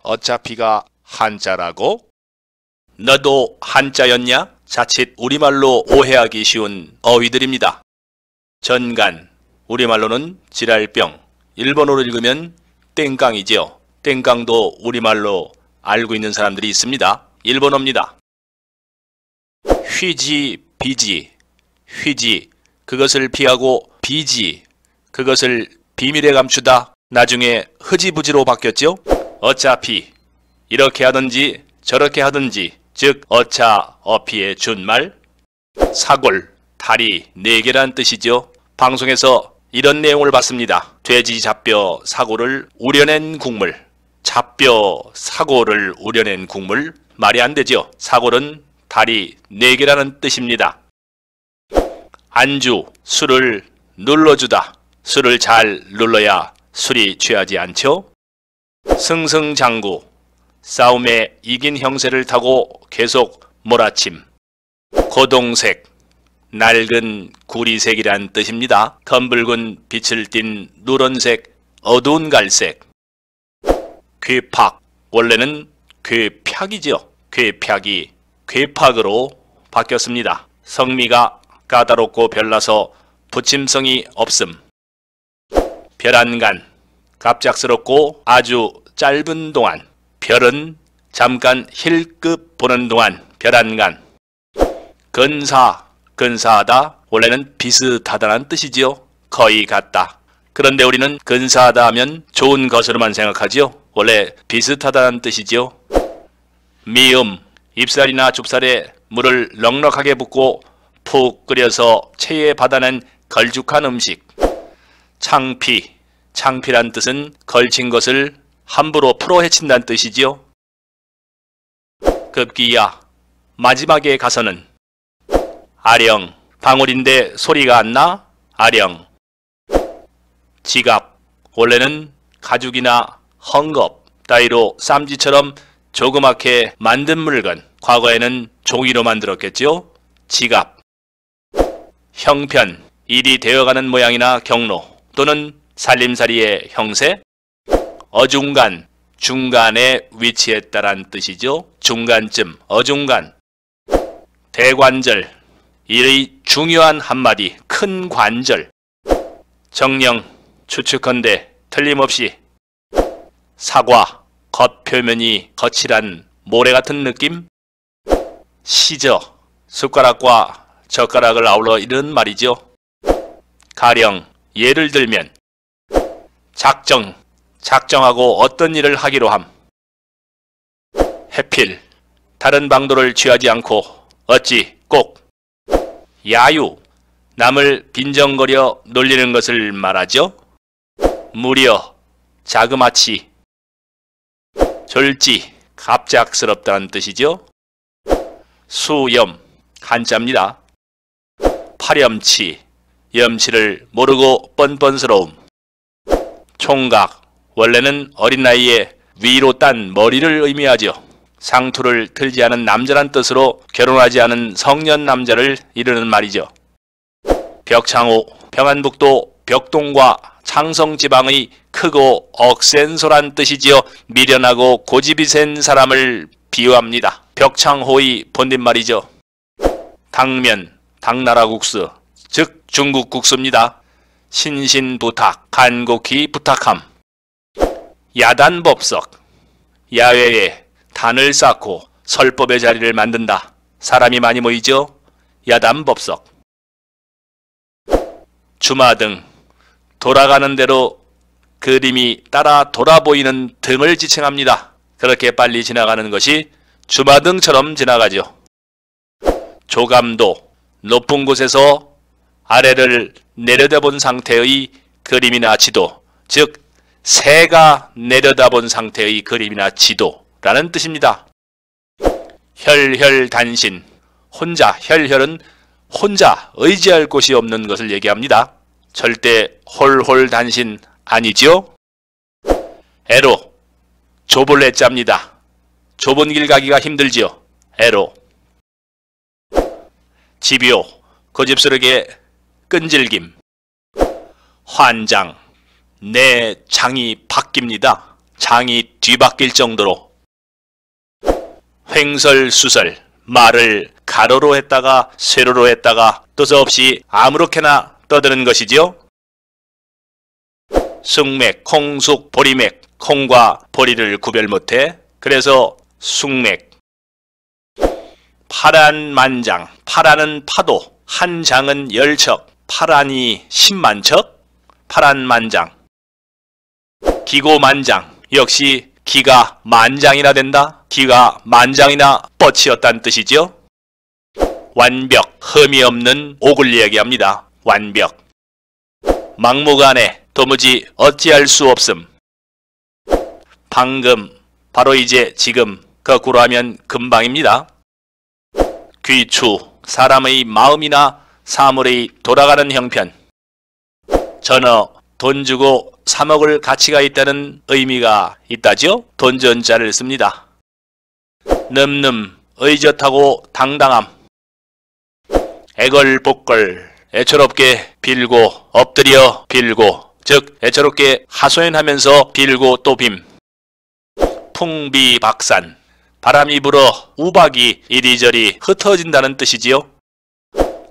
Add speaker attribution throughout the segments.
Speaker 1: 어차피가 한자라고? 너도 한자였냐? 자칫 우리말로 오해하기 쉬운 어휘들입니다. 전간, 우리말로는 지랄병, 일본어로 읽으면 땡깡이지요. 땡깡도 우리말로 알고 있는 사람들이 있습니다. 일본어입니다. 휘지, 비지, 휘지, 그것을 피하고 비지, 그것을 비밀에 감추다, 나중에 흐지부지로 바뀌었죠. 어차피 이렇게 하든지 저렇게 하든지, 즉 어차어피의 준말. 사골, 다리 4개란 뜻이죠. 방송에서 이런 내용을 봤습니다. 돼지 잡뼈 사골을 우려낸 국물. 잡뼈 사골을 우려낸 국물, 말이 안 되죠. 사골은 다리 4개라는 뜻입니다. 안주, 술을 눌러주다. 술을 잘 눌러야 술이 취하지 않죠. 승승장구, 싸움에 이긴 형세를 타고 계속 몰아침. 고동색, 낡은 구리색이란 뜻입니다. 검붉은 빛을 띤 누런색, 어두운 갈색. 괴팍, 원래는 괴팍이죠. 괴팍이 괴팍으로 바뀌었습니다. 성미가 까다롭고 별나서 붙임성이 없음. 별안간, 갑작스럽고 아주 짧은 동안. 별은 잠깐 힐끗 보는 동안, 별안간. 근사, 근사하다, 원래는 비슷하다는 뜻이지요. 거의 같다. 그런데 우리는 근사하다 하면 좋은 것으로만 생각하지요. 원래 비슷하다는 뜻이지요. 미음, 입살이나 좁쌀에 물을 넉넉하게 붓고 푹 끓여서 체에 받아낸 걸쭉한 음식. 창피, 창피란 뜻은 걸친 것을 함부로 풀어 헤친다는 뜻이지요. 급기야, 마지막에 가서는. 아령, 방울인데 소리가 안 나? 아령. 지갑, 원래는 가죽이나 헝겊 따위로 쌈지처럼 조그맣게 만든 물건, 과거에는 종이로 만들었겠지요. 지갑. 형편, 일이 되어가는 모양이나 경로 또는 살림살이의 형세. 어중간, 중간에 위치했다란 뜻이죠. 중간쯤, 어중간. 대관절, 일의 중요한 한마디, 큰 관절. 정령, 추측컨대 틀림없이. 사과, 겉표면이 거칠한 모래 같은 느낌. 시저, 숟가락과 젓가락을 아울러 이르는 말이죠. 가령, 예를 들면. 작정, 작정하고 어떤 일을 하기로 함. 해필, 다른 방도를 취하지 않고 어찌 꼭. 야유, 남을 빈정거려 놀리는 것을 말하죠. 무려, 자그마치. 졸지, 갑작스럽다는 뜻이죠. 수염, 한자입니다. 파렴치, 염치를 모르고 뻔뻔스러움. 총각, 원래는 어린 나이에 위로 딴 머리를 의미하죠. 상투를 틀지 않은 남자란 뜻으로 결혼하지 않은 성년 남자를 이르는 말이죠. 벽창호, 평안북도 벽동과 창성지방의 크고 억센소란 뜻이지요. 미련하고 고집이 센 사람을 비유합니다. 벽창호의 본뒷말이죠. 당면, 당나라국수, 즉 중국국수입니다. 신신부탁, 간곡히 부탁함. 야단법석, 야외에 단을 쌓고 설법의 자리를 만든다. 사람이 많이 모이죠. 야단법석. 주마등, 돌아가는 대로 그림이 따라 돌아 보이는 등을 지칭합니다. 그렇게 빨리 지나가는 것이 주마등처럼 지나가죠. 조감도, 높은 곳에서 아래를 내려다본 상태의 그림이나 지도, 즉 새가 내려다본 상태의 그림이나 지도라는 뜻입니다. 혈혈단신, 혼자, 혈혈은 혼자 의지할 곳이 없는 것을 얘기합니다. 절대 홀홀단신 아니지요? 애로, 좁을 애자입니다. 좁은 길 가기가 힘들지요. 애로. 집요, 고집스럽게 끈질김. 환장, 내 장이 바뀝니다. 장이 뒤바뀔 정도로. 횡설수설, 말을 가로로 했다가 세로로 했다가 뜻없이 아무렇게나 떠드는 것이지요. 숙맥, 콩숙, 보리맥, 콩과 보리를 구별 못해 그래서 숙맥. 파란만장, 파라는 파도, 한 장은 10척, 파란이 10만 척, 파란만장. 기고만장, 역시 기가 만장이나 된다, 기가 만장이나 뻗치었다는 뜻이죠. 완벽, 흠이 없는 옥을 얘기합니다. 완벽. 막무가내, 도무지 어찌할 수 없음. 방금, 바로 이제 지금, 거꾸로 하면 금방입니다. 귀추, 사람의 마음이나 사물의 돌아가는 형편. 전어, 돈 주고 사 먹을 가치가 있다는 의미가 있다죠. 돈전자를 씁니다. 늠름, 의젓하고 당당함. 애걸복걸, 애처롭게 빌고 엎드려 빌고, 즉 애처롭게 하소연하면서 빌고 또 빔. 풍비박산, 바람이 불어 우박이 이리저리 흩어진다는 뜻이지요.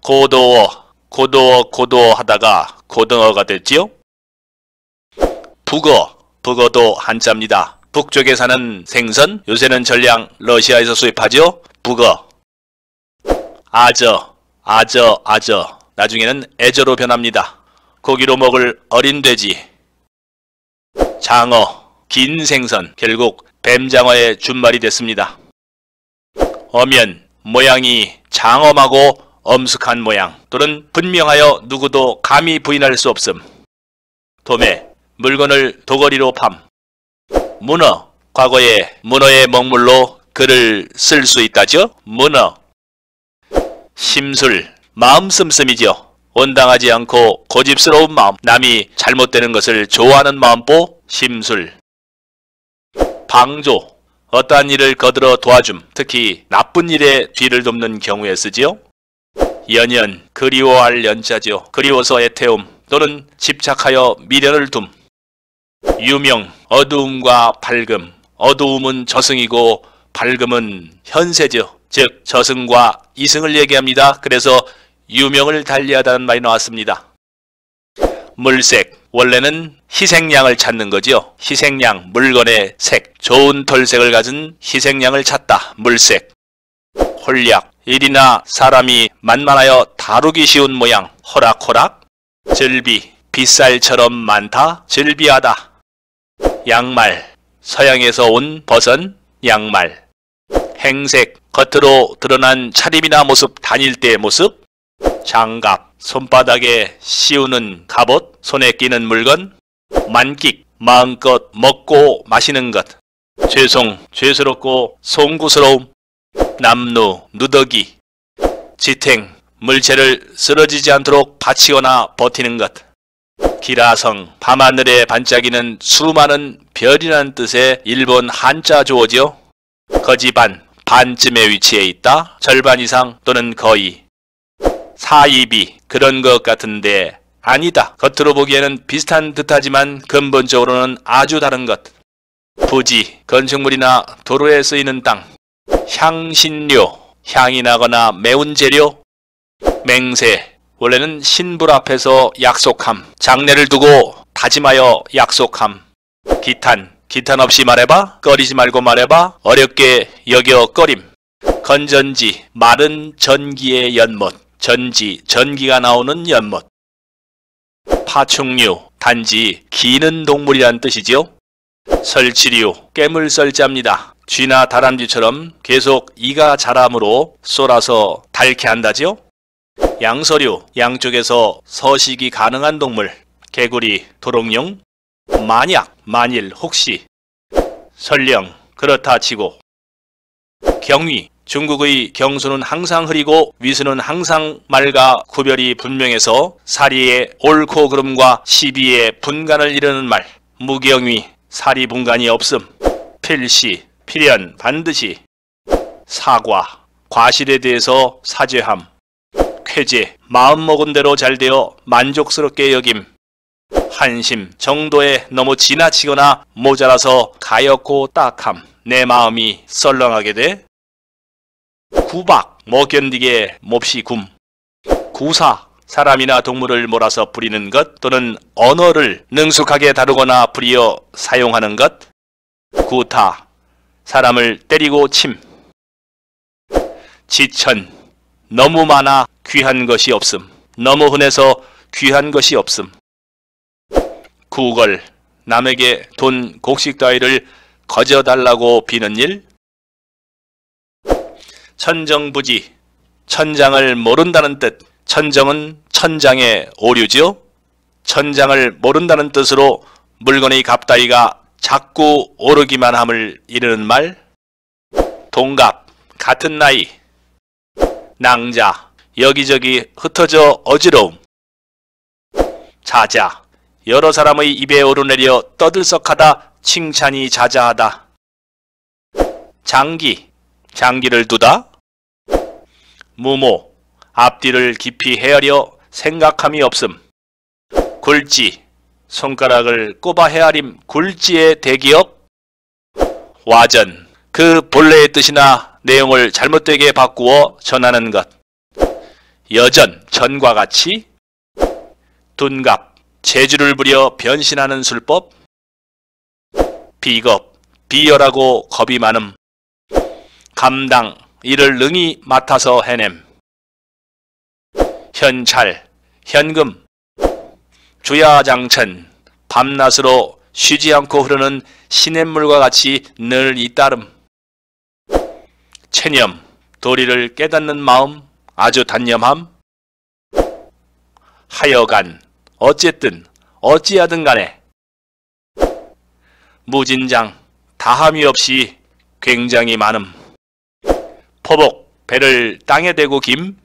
Speaker 1: 고도어, 고도어 하다가 고등어가 됐지요. 북어, 북어도 한자입니다. 북쪽에 사는 생선, 요새는 전량 러시아에서 수입하죠. 북어. 아저, 나중에는 애저로 변합니다. 고기로 먹을 어린 돼지. 장어, 긴 생선, 결국 뱀장어의 준말이 됐습니다. 어면, 모양이 장엄하고 엄숙한 모양, 또는 분명하여 누구도 감히 부인할 수 없음. 도매, 물건을 도거리로 팜. 문어, 과거에 문어의 먹물로 글을 쓸 수 있다죠. 문어. 심술, 마음 씀씀이죠. 온당하지 않고 고집스러운 마음, 남이 잘못되는 것을 좋아하는 마음보 심술. 방조, 어떠한 일을 거들어 도와줌, 특히 나쁜 일에 뒤를 돕는 경우에 쓰지요. 연연, 그리워할 연자죠. 그리워서 애태움 또는 집착하여 미련을 둠. 유명, 어두움과 밝음. 어두움은 저승이고 밝음은 현세죠. 즉 저승과 이승을 얘기합니다. 그래서 유명을 달리하다는 말이 나왔습니다. 물색, 원래는 희생양을 찾는 거죠. 희생양, 물건의 색, 좋은 털색을 가진 희생양을 찾다. 물색. 홀약, 일이나 사람이 만만하여 다루기 쉬운 모양. 호락호락. 즐비, 빗살처럼 많다. 즐비하다. 양말, 서양에서 온 벗은 양말. 행색, 겉으로 드러난 차림이나 모습, 다닐 때의 모습. 장갑, 손바닥에 씌우는 갑옷, 손에 끼는 물건. 만끽, 마음껏 먹고 마시는 것. 죄송, 죄스럽고 송구스러움. 남루, 누더기. 지탱, 물체를 쓰러지지 않도록 받치거나 버티는 것. 기라성, 밤하늘에 반짝이는 수많은 별이라는 뜻의 일본 한자 조어죠. 거지반, 반쯤의 위치에 있다. 절반 이상 또는 거의. 사이비, 그런 것 같은데 아니다. 겉으로 보기에는 비슷한 듯하지만 근본적으로는 아주 다른 것. 부지, 건축물이나 도로에 쓰이는 땅. 향신료, 향이 나거나 매운 재료. 맹세, 원래는 신불 앞에서 약속함, 장례를 두고 다짐하여 약속함. 기탄, 기탄 없이 말해봐, 꺼리지 말고 말해봐, 어렵게 여겨 꺼림. 건전지, 마른 전기의 연못. 전지, 전기가 나오는 연못. 파충류, 단지 기는 동물이란 뜻이지요. 설치류, 깨물설자입니다. 쥐나 다람쥐처럼 계속 이가 자라므로 쏠아서 닳게 한다지요. 양서류, 양쪽에서 서식이 가능한 동물. 개구리, 도롱뇽. 만약, 만일, 혹시. 설령, 그렇다 치고. 경위, 중국의 경수는 항상 흐리고 위수는 항상 맑아 구별이 분명해서 사리의 옳고 그름과 시비의 분간을 이루는 말. 무경위, 사리 분간이 없음. 필시, 필연, 반드시. 사과, 과실에 대해서 사죄함. 쾌제, 마음먹은 대로 잘되어 만족스럽게 여김. 한심 정도에 너무 지나치거나 모자라서 가엾고 딱함. 내 마음이 썰렁하게 돼. 구박 못 견디게 몹시 굼. 구사 사람이나 동물을 몰아서 부리는 것 또는 언어를 능숙하게 다루거나 부리어 사용하는 것. 구타 사람을 때리고 침. 지천 너무 많아 귀한 것이 없음. 너무 흔해서 귀한 것이 없음. 구걸 남에게 돈 곡식 따위를 거저달라고 비는 일. 천정부지 천장을 모른다는 뜻. 천정은 천장의 오류죠. 천장을 모른다는 뜻으로 물건의 값 따위가 자꾸 오르기만 함을 이르는 말. 동갑 같은 나이. 낭자 여기저기 흩어져 어지러움. 자자 여러 사람의 입에 오르내려 떠들썩하다 칭찬이 자자하다. 장기 장기를 두다. 무모 앞뒤를 깊이 헤아려 생각함이 없음. 굴지 손가락을 꼽아 헤아림 굴지의 대기업. 와전 그 본래의 뜻이나 내용을 잘못되게 바꾸어 전하는 것. 여전 전과 같이. 둔갑 재주를 부려 변신하는 술법. 비겁 비열하고 겁이 많음. 감당 이를 능히 맡아서 해냄. 현찰 현금. 주야장천 밤낮으로 쉬지 않고 흐르는 시냇물과 같이 늘 잇따름. 체념 도리를 깨닫는 마음 아주 단념함. 하여간 어쨌든 어찌하든 간에. 무진장 다함이 없이 굉장히 많음. 포복 배를 땅에 대고 김.